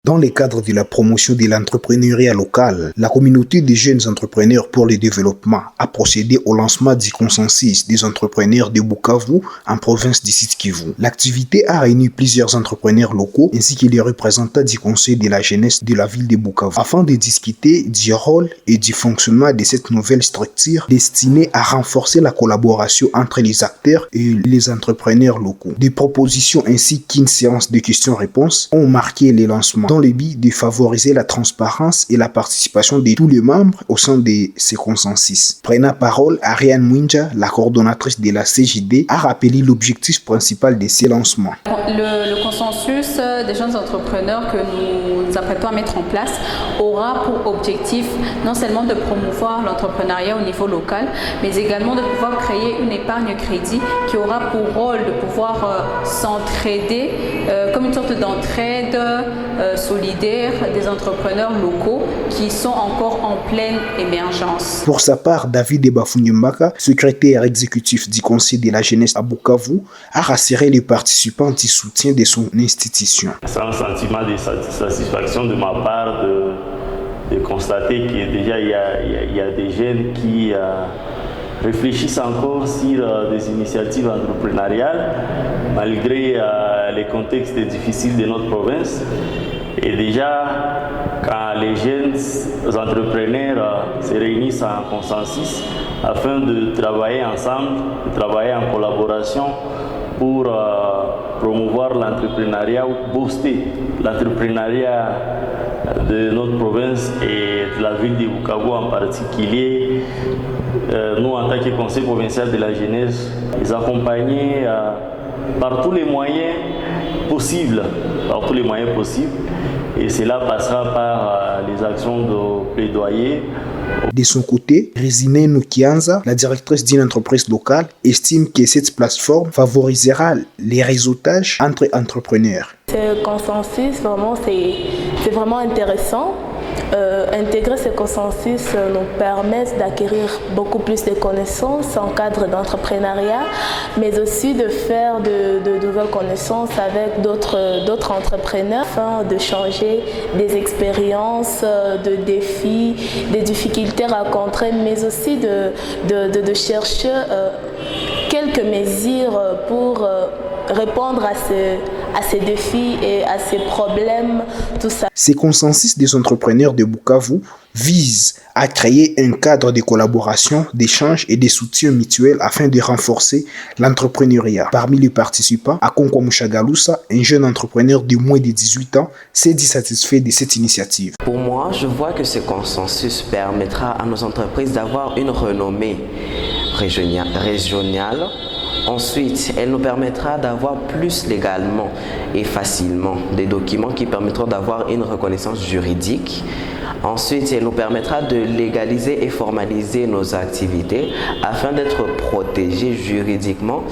Dans le cadre de la promotion de l'entrepreneuriat local, la communauté des jeunes entrepreneurs pour le développement a procédé au lancement du consensus des entrepreneurs de Bukavu en province du Sud Kivu. L'activité a réuni plusieurs entrepreneurs locaux ainsi que les représentants du conseil de la jeunesse de la ville de Bukavu afin de discuter du rôle et du fonctionnement de cette nouvelle structure destinée à renforcer la collaboration entre les acteurs et les entrepreneurs locaux. Des propositions ainsi qu'une séance de questions-réponses ont marqué les lancements dans le but de favoriser la transparence et la participation de tous les membres au sein de ces consensus. Prenant parole, Ariane Mwinja, la coordonnatrice de la CJD, a rappelé l'objectif principal de ces lancements. Le consensus des jeunes entrepreneurs que nous nous apprêtons à mettre en place aura pour objectif non seulement de promouvoir l'entrepreneuriat au niveau local, mais également de pouvoir créer une épargne crédit qui aura pour rôle de pouvoir s'entraider comme une sorte d'entraide solidaire des entrepreneurs locaux qui sont encore en pleine émergence. Pour sa part, David Bafunyumbaka, secrétaire exécutif du conseil de la jeunesse à Bukavu, a rassuré les participants du soutien de son institution. C'est un sentiment de satisfaction de ma part de constater que déjà il y a des jeunes qui réfléchissent encore sur des initiatives entrepreneuriales malgré les contextes difficiles de notre province. Et déjà, quand les jeunes entrepreneurs se réunissent en consensus afin de travailler ensemble, de travailler en collaboration pour promouvoir l'entrepreneuriat ou booster l'entrepreneuriat de notre province et de la ville de Bukavu en particulier, nous en tant que conseil provincial de la jeunesse, les accompagner par tous les moyens possibles, et cela passera par les actions de plaidoyer. De son côté, Rizine Nukianza, la directrice d'une entreprise locale, estime que cette plateforme favorisera les réseautages entre entrepreneurs. Ce consensus, c'est vraiment intéressant. Intégrer ce consensus nous permet d'acquérir beaucoup plus de connaissances en cadre d'entrepreneuriat, mais aussi de faire de nouvelles connaissances avec d'autres entrepreneurs afin de changer des expériences, de défis, des difficultés rencontrées, mais aussi de chercher quelques mesures pour répondre à ces défis et à ces problèmes, tout ça. Ces consensus des entrepreneurs de Bukavu visent à créer un cadre de collaboration, d'échange et de soutien mutuel afin de renforcer l'entrepreneuriat. Parmi les participants, Akonkwa Mushagalusa, un jeune entrepreneur de moins de 18 ans, s'est dit satisfait de cette initiative. Pour moi, je vois que ce consensus permettra à nos entreprises d'avoir une renommée régionale. Ensuite, elle nous permettra d'avoir plus légalement et facilement des documents qui permettront d'avoir une reconnaissance juridique. Ensuite, elle nous permettra de légaliser et formaliser nos activités afin d'être protégés juridiquement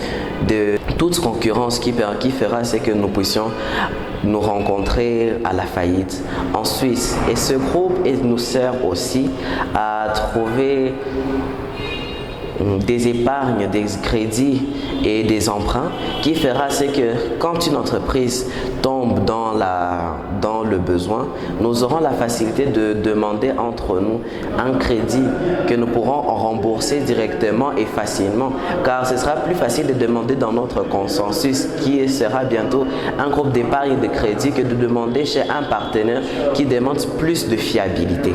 de toute concurrence qui fera ce que nous puissions nous rencontrer à la faillite. Ensuite, et ce groupe nous sert aussi à trouver des épargnes, des crédits et des emprunts qui fera ce que quand une entreprise tombe dans le besoin, nous aurons la facilité de demander entre nous un crédit que nous pourrons rembourser directement et facilement, car ce sera plus facile de demander dans notre consensus qui sera bientôt un groupe d'épargne et de crédit que de demander chez un partenaire qui demande plus de fiabilité.